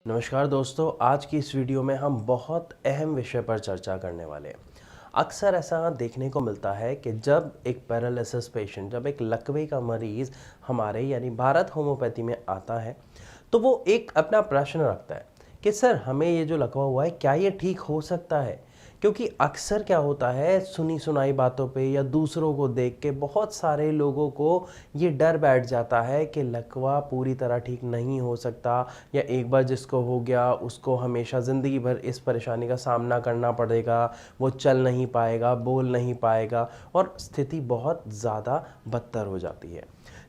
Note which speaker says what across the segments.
Speaker 1: नमस्कार दोस्तों, आज की इस वीडियो में हम बहुत अहम विषय पर चर्चा करने वाले हैं। अक्सर ऐसा देखने को मिलता है कि जब एक पैरालिसिस पेशेंट, जब एक लकवे का मरीज़ हमारे यानी भारत होम्योपैथी में आता है, तो वो एक अपना प्रश्न रखता है कि सर हमें ये जो लकवा हुआ है क्या ये ठीक हो सकता है। क्योंकि अक्सर क्या होता है, सुनी सुनाई बातों पे या दूसरों को देख के बहुत सारे लोगों को ये डर बैठ जाता है कि लकवा पूरी तरह ठीक नहीं हो सकता, या एक बार जिसको हो गया उसको हमेशा ज़िंदगी भर इस परेशानी का सामना करना पड़ेगा, वो चल नहीं पाएगा, बोल नहीं पाएगा और स्थिति बहुत ज़्यादा बदतर हो जाती है।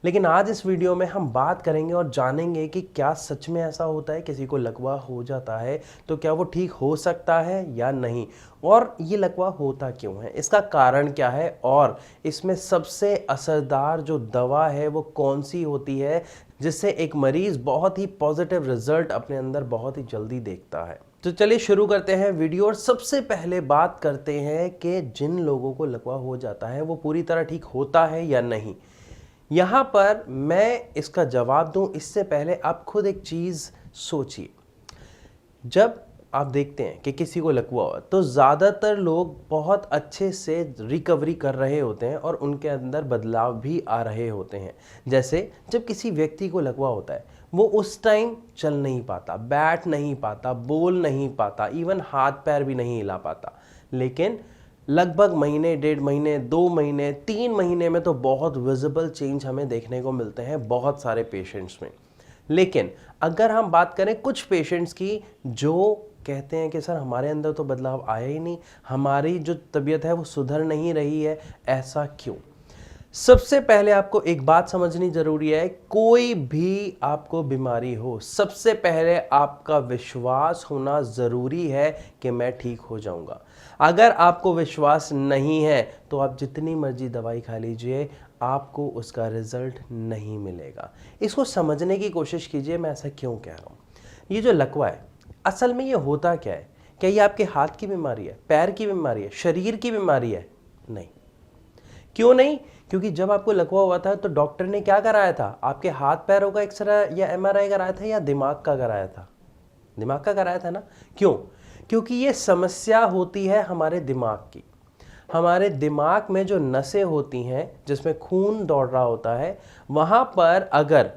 Speaker 1: लेकिन आज इस वीडियो में हम बात करेंगे और जानेंगे कि क्या सच में ऐसा होता है, किसी को लकवा हो जाता है तो क्या वो ठीक हो सकता है या नहीं, और ये लकवा होता क्यों है, इसका कारण क्या है, और इसमें सबसे असरदार जो दवा है वो कौन सी होती है जिससे एक मरीज़ बहुत ही पॉजिटिव रिजल्ट अपने अंदर बहुत ही जल्दी देखता है। तो चलिए शुरू करते हैं वीडियो। और सबसे पहले बात करते हैं कि जिन लोगों को लकवा हो जाता है वो पूरी तरह ठीक होता है या नहीं। यहाँ पर मैं इसका जवाब दूं इससे पहले आप खुद एक चीज़ सोचिए। जब आप देखते हैं कि किसी को लकवा हुआ तो ज़्यादातर लोग बहुत अच्छे से रिकवरी कर रहे होते हैं और उनके अंदर बदलाव भी आ रहे होते हैं। जैसे जब किसी व्यक्ति को लकवा होता है वो उस टाइम चल नहीं पाता, बैठ नहीं पाता, बोल नहीं पाता, इवन हाथ पैर भी नहीं हिला पाता, लेकिन लगभग महीने, 1.5 महीने, 2 महीने, 3 महीने में तो बहुत विजिबल चेंज हमें देखने को मिलते हैं बहुत सारे पेशेंट्स में। लेकिन अगर हम बात करें कुछ पेशेंट्स की जो कहते हैं कि सर हमारे अंदर तो बदलाव आया ही नहीं, हमारी जो तबीयत है वो सुधर नहीं रही है, ऐसा क्यों? सबसे पहले आपको एक बात समझनी जरूरी है, कोई भी आपको बीमारी हो, सबसे पहले आपका विश्वास होना जरूरी है कि मैं ठीक हो जाऊंगा। अगर आपको विश्वास नहीं है तो आप जितनी मर्जी दवाई खा लीजिए, आपको उसका रिजल्ट नहीं मिलेगा। इसको समझने की कोशिश कीजिए मैं ऐसा क्यों कह रहा हूँ। ये जो लकवा है असल में ये होता क्या है? क्या ये आपके हाथ की बीमारी है, पैर की बीमारी है, शरीर की बीमारी है? नहीं। क्यों नहीं? क्योंकि जब आपको लकवा हुआ था तो डॉक्टर ने क्या कराया था? आपके हाथ पैरों का एक्सरे या एमआरआई कराया था या दिमाग का कराया था? दिमाग का कराया था ना। क्यों? क्योंकि ये समस्या होती है हमारे दिमाग की। हमारे दिमाग में जो नसें होती हैं जिसमें खून दौड़ रहा होता है, वहां पर अगर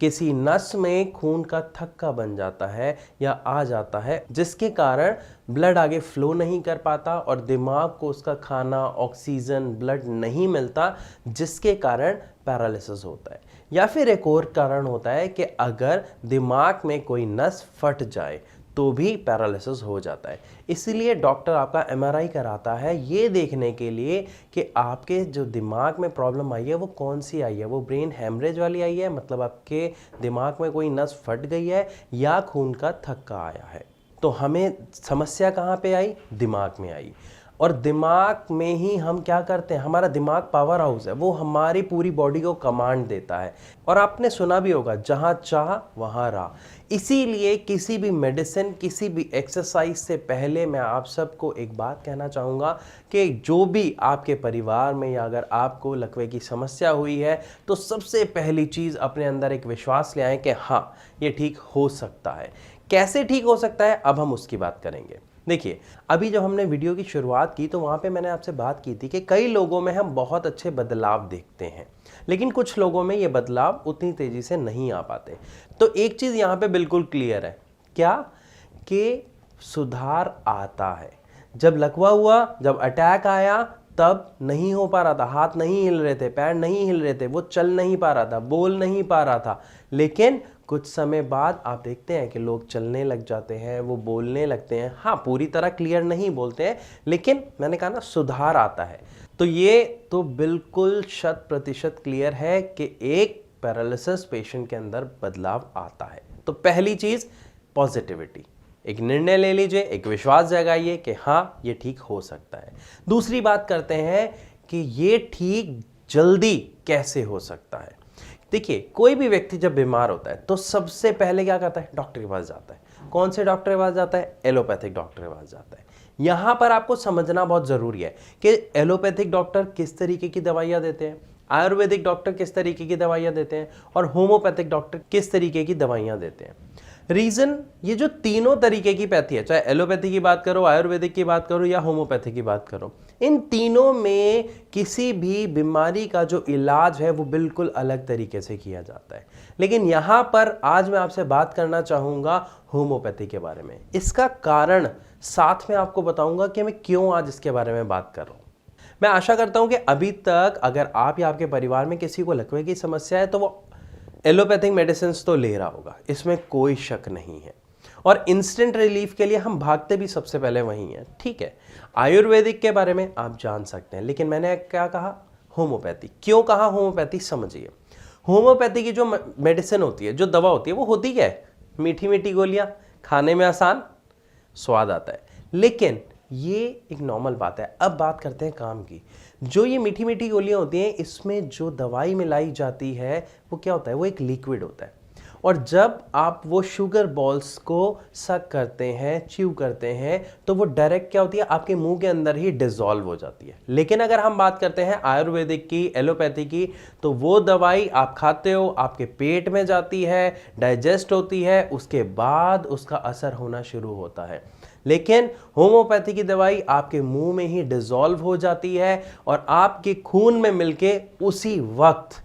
Speaker 1: किसी नस में खून का थक्का बन जाता है या आ जाता है, जिसके कारण ब्लड आगे फ्लो नहीं कर पाता और दिमाग को उसका खाना, ऑक्सीजन, ब्लड नहीं मिलता, जिसके कारण पैरालिसिस होता है। या फिर एक और कारण होता है कि अगर दिमाग में कोई नस फट जाए तो भी पैरालिसिस हो जाता है। इसीलिए डॉक्टर आपका एमआरआई कराता है ये देखने के लिए कि आपके जो दिमाग में प्रॉब्लम आई है वो कौन सी आई है। वो ब्रेन हैमरेज वाली आई है, मतलब आपके दिमाग में कोई नस फट गई है, या खून का थक्का आया है। तो हमें समस्या कहाँ पे आई? दिमाग में आई। और दिमाग में ही हम क्या करते हैं, हमारा दिमाग पावर हाउस है, वो हमारी पूरी बॉडी को कमांड देता है। और आपने सुना भी होगा, जहाँ चाह वहाँ राह। इसीलिए किसी भी मेडिसिन, किसी भी एक्सरसाइज से पहले मैं आप सबको एक बात कहना चाहूँगा कि जो भी आपके परिवार में या अगर आपको लकवे की समस्या हुई है तो सबसे पहली चीज़ अपने अंदर एक विश्वास ले आए कि हाँ ये ठीक हो सकता है। कैसे ठीक हो सकता है अब हम उसकी बात करेंगे। देखिए, अभी जब हमने वीडियो की शुरुआत की तो वहाँ पे मैंने आपसे बात की थी कि कई लोगों में हम बहुत अच्छे बदलाव देखते हैं, लेकिन कुछ लोगों में ये बदलाव उतनी तेज़ी से नहीं आ पाते। तो एक चीज़ यहाँ पे बिल्कुल क्लियर है, क्या? कि सुधार आता है। जब लकवा हुआ, जब अटैक आया, तब नहीं हो पा रहा था, हाथ नहीं हिल रहे थे, पैर नहीं हिल रहे थे, वो चल नहीं पा रहा था, बोल नहीं पा रहा था। लेकिन कुछ समय बाद आप देखते हैं कि लोग चलने लग जाते हैं, वो बोलने लगते हैं। हाँ, पूरी तरह क्लियर नहीं बोलते हैं, लेकिन मैंने कहा ना, सुधार आता है। तो ये तो बिल्कुल 100% क्लियर है कि एक पैरालिसिस पेशेंट के अंदर बदलाव आता है। तो पहली चीज़ पॉजिटिविटी, एक निर्णय ले लीजिए, एक विश्वास जगाइए कि हाँ ये ठीक हो सकता है। दूसरी बात करते हैं कि ये ठीक जल्दी कैसे हो सकता है। देखिए, कोई भी व्यक्ति जब बीमार होता है तो सबसे पहले क्या करता है? डॉक्टर के पास जाता है। कौन से डॉक्टर के पास जाता है? एलोपैथिक डॉक्टर के पास जाता है। यहाँ पर आपको समझना बहुत ज़रूरी है कि एलोपैथिक डॉक्टर किस तरीके की दवाइयाँ देते हैं, आयुर्वेदिक डॉक्टर किस तरीके की दवाइयाँ देते हैं, और होम्योपैथिक डॉक्टर किस तरीके की दवाइयाँ देते हैं। रीजन ये जो तीनों तरीके की पैथी है, चाहे एलोपैथी की बात करो, आयुर्वेदिक की बात करो या होम्योपैथी की बात करो, इन तीनों में किसी भी बीमारी का जो इलाज है वो बिल्कुल अलग तरीके से किया जाता है। लेकिन यहाँ पर आज मैं आपसे बात करना चाहूँगा होम्योपैथी के बारे में। इसका कारण साथ में आपको बताऊंगा कि मैं क्यों आज इसके बारे में बात कर रहा हूँ। मैं आशा करता हूँ कि अभी तक अगर आप या आपके परिवार में किसी को लकवे की समस्या है तो वो एलोपैथिक मेडिसिन तो ले रहा होगा, इसमें कोई शक नहीं है। और इंस्टेंट रिलीफ के लिए हम भागते भी सबसे पहले वहीं हैं, ठीक है। आयुर्वेदिक के बारे में आप जान सकते हैं, लेकिन मैंने क्या कहा, होम्योपैथी। क्यों कहा होम्योपैथी, समझिए। होम्योपैथी की जो मेडिसिन होती है, जो दवा होती है, वो होती क्या है, मीठी मीठी गोलियां, खाने में आसान, स्वाद आता है। लेकिन ये एक नॉर्मल बात है। अब बात करते हैं काम की। जो ये मीठी मीठी गोलियां होती हैं, इसमें जो दवाई मिलाई जाती है वो क्या होता है, वो एक लिक्विड होता है। और जब आप वो शुगर बॉल्स को सक करते हैं, च्यू करते हैं, तो वो डायरेक्ट क्या होती है, आपके मुंह के अंदर ही डिसॉल्व हो जाती है। लेकिन अगर हम बात करते हैं आयुर्वेदिक की, एलोपैथी की, तो वो दवाई आप खाते हो, आपके पेट में जाती है, डाइजेस्ट होती है, उसके बाद उसका असर होना शुरू होता है। लेकिन होम्योपैथी की दवाई आपके मुंह में ही डिसॉल्व हो जाती है और आपके खून में मिलके उसी वक्त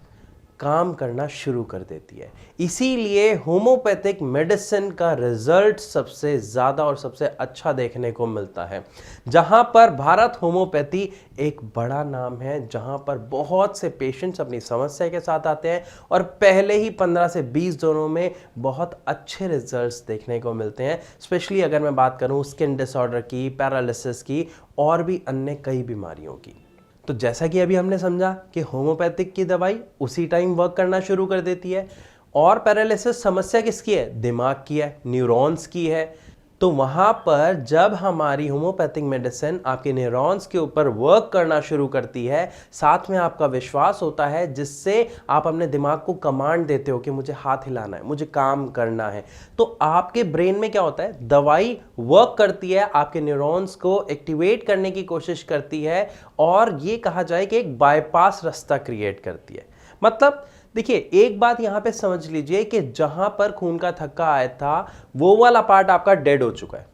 Speaker 1: काम करना शुरू कर देती है। इसीलिए होम्योपैथिक मेडिसिन का रिजल्ट सबसे ज़्यादा और सबसे अच्छा देखने को मिलता है। जहां पर भारत होम्योपैथी एक बड़ा नाम है, जहां पर बहुत से पेशेंट्स अपनी समस्या के साथ आते हैं और पहले ही 15 से 20 दिनों में बहुत अच्छे रिजल्ट्स देखने को मिलते हैं। स्पेशली अगर मैं बात करूं स्किन डिसऑर्डर की, पैरालिसिस की और भी अन्य कई बीमारियों की। तो जैसा कि अभी हमने समझा कि होम्योपैथिक की दवाई उसी टाइम वर्क करना शुरू कर देती है। और पैरालिसिस समस्या किसकी है, दिमाग की है, न्यूरॉन्स की है। तो वहां पर जब हमारी होम्योपैथिक मेडिसिन आपके न्यूरॉन्स के ऊपर वर्क करना शुरू करती है, साथ में आपका विश्वास होता है, जिससे आप अपने दिमाग को कमांड देते हो कि मुझे हाथ हिलाना है, मुझे काम करना है, तो आपके ब्रेन में क्या होता है, दवाई वर्क करती है, आपके न्यूरॉन्स को एक्टिवेट करने की कोशिश करती है और ये कहा जाए कि एक बाईपास रास्ता क्रिएट करती है। मतलब देखिए, एक बात यहां पे समझ लीजिए कि जहां पर खून का थक्का आया था वो वाला पार्ट आपका डेड हो चुका है।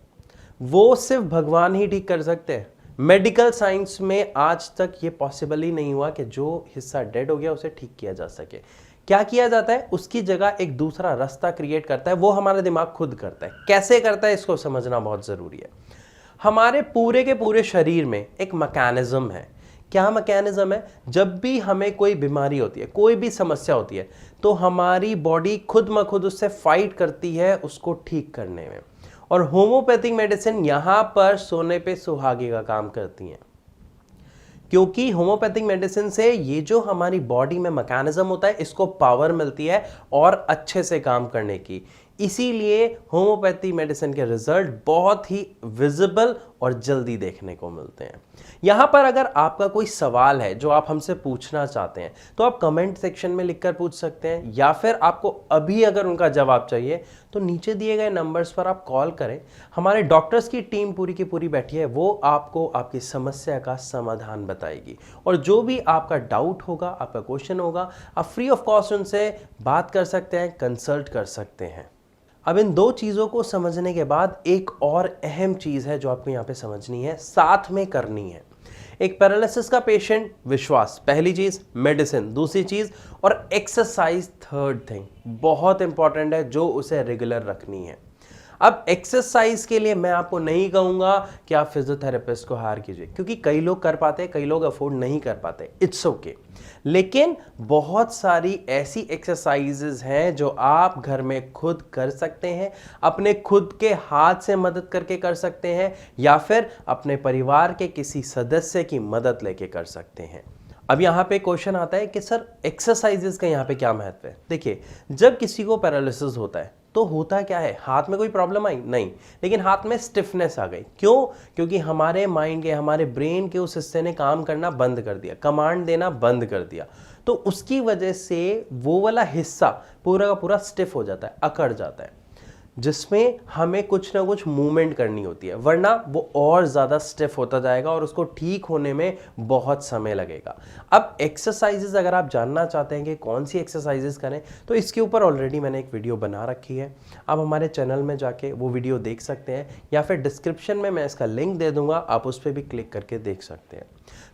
Speaker 1: वो सिर्फ भगवान ही ठीक कर सकते हैं। मेडिकल साइंस में आज तक ये पॉसिबल ही नहीं हुआ कि जो हिस्सा डेड हो गया उसे ठीक किया जा सके। क्या किया जाता है, उसकी जगह एक दूसरा रास्ता क्रिएट करता है, वो हमारा दिमाग खुद करता है। कैसे करता है, इसको समझना बहुत जरूरी है। हमारे पूरे के पूरे शरीर में एक मैकेनिज्म है। क्या मैकेनिज्म है, जब भी हमें कोई बीमारी होती है, कोई भी समस्या होती है, तो हमारी बॉडी खुद ब खुद उससे फाइट करती है उसको ठीक करने में। और होम्योपैथिक मेडिसिन यहां पर सोने पे सुहागे का काम करती हैं, क्योंकि होम्योपैथिक मेडिसिन से ये जो हमारी बॉडी में मैकेनिज्म होता है, इसको पावर मिलती है और अच्छे से काम करने की। इसीलिए होम्योपैथी मेडिसिन के रिजल्ट बहुत ही विजिबल और जल्दी देखने को मिलते हैं। यहां पर अगर आपका कोई सवाल है जो आप हमसे पूछना चाहते हैं, तो आप कमेंट सेक्शन में लिखकर पूछ सकते हैं, या फिर आपको अभी अगर उनका जवाब चाहिए तो नीचे दिए गए नंबर्स पर आप कॉल करें। हमारे डॉक्टर्स की टीम पूरी की पूरी बैठी है, वो आपको आपकी समस्या का समाधान बताएगी। और जो भी आपका डाउट होगा, आपका क्वेश्चन होगा, आप फ्री ऑफ कॉस्ट उनसे बात कर सकते हैं, कंसल्ट कर सकते हैं। अब इन दो चीज़ों को समझने के बाद एक और अहम चीज़ है जो आपको यहाँ पे समझनी है, साथ में करनी है। एक पैरालिसिस का पेशेंट, विश्वास पहली चीज़, मेडिसिन दूसरी चीज़, और एक्सरसाइज थर्ड थिंग, बहुत इंपॉर्टेंट है, जो उसे रेगुलर रखनी है। अब एक्सरसाइज के लिए मैं आपको नहीं कहूंगा कि आप फिजियोथेरेपिस्ट को हायर कीजिए, क्योंकि कई लोग कर पाते हैं, कई लोग अफोर्ड नहीं कर पाते, इट्स ओके। लेकिन बहुत सारी ऐसी एक्सरसाइजेज हैं जो आप घर में खुद कर सकते हैं, अपने खुद के हाथ से मदद करके कर सकते हैं, या फिर अपने परिवार के किसी सदस्य की मदद लेके कर सकते हैं। अब यहाँ पे क्वेश्चन आता है कि सर एक्सरसाइजेस का यहाँ पे क्या महत्व है। देखिए, जब किसी को पैरालिसिस होता है तो होता क्या है, हाथ में कोई प्रॉब्लम आई नहीं, लेकिन हाथ में स्टिफनेस आ गई। क्यों? क्योंकि हमारे माइंड के, हमारे ब्रेन के उस हिस्से ने काम करना बंद कर दिया, कमांड देना बंद कर दिया। तो उसकी वजह से वो वाला हिस्सा पूरा का पूरा स्टिफ हो जाता है, अकड़ जाता है। जिसमें हमें कुछ ना कुछ मूवमेंट करनी होती है, वरना वो और ज़्यादा स्टिफ होता जाएगा और उसको ठीक होने में बहुत समय लगेगा। अब एक्सरसाइजेज अगर आप जानना चाहते हैं कि कौन सी एक्सरसाइजेज करें, तो इसके ऊपर ऑलरेडी मैंने एक वीडियो बना रखी है। आप हमारे चैनल में जाके वो वीडियो देख सकते हैं, या फिर डिस्क्रिप्शन में मैं इसका लिंक दे दूंगा, आप उस पर भी क्लिक करके देख सकते हैं।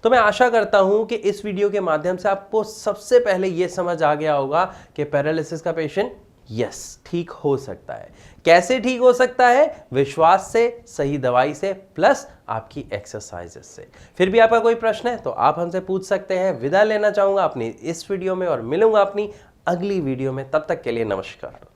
Speaker 1: तो मैं आशा करता हूं कि इस वीडियो के माध्यम से आपको सबसे पहले यह समझ आ गया होगा कि पैरालिसिस का पेशेंट यस ठीक हो सकता है। कैसे ठीक हो सकता है? विश्वास से, सही दवाई से, प्लस आपकी एक्सरसाइजेस से। फिर भी आपका कोई प्रश्न है तो आप हमसे पूछ सकते हैं। विदा लेना चाहूंगा अपनी इस वीडियो में और मिलूंगा अपनी अगली वीडियो में। तब तक के लिए नमस्कार।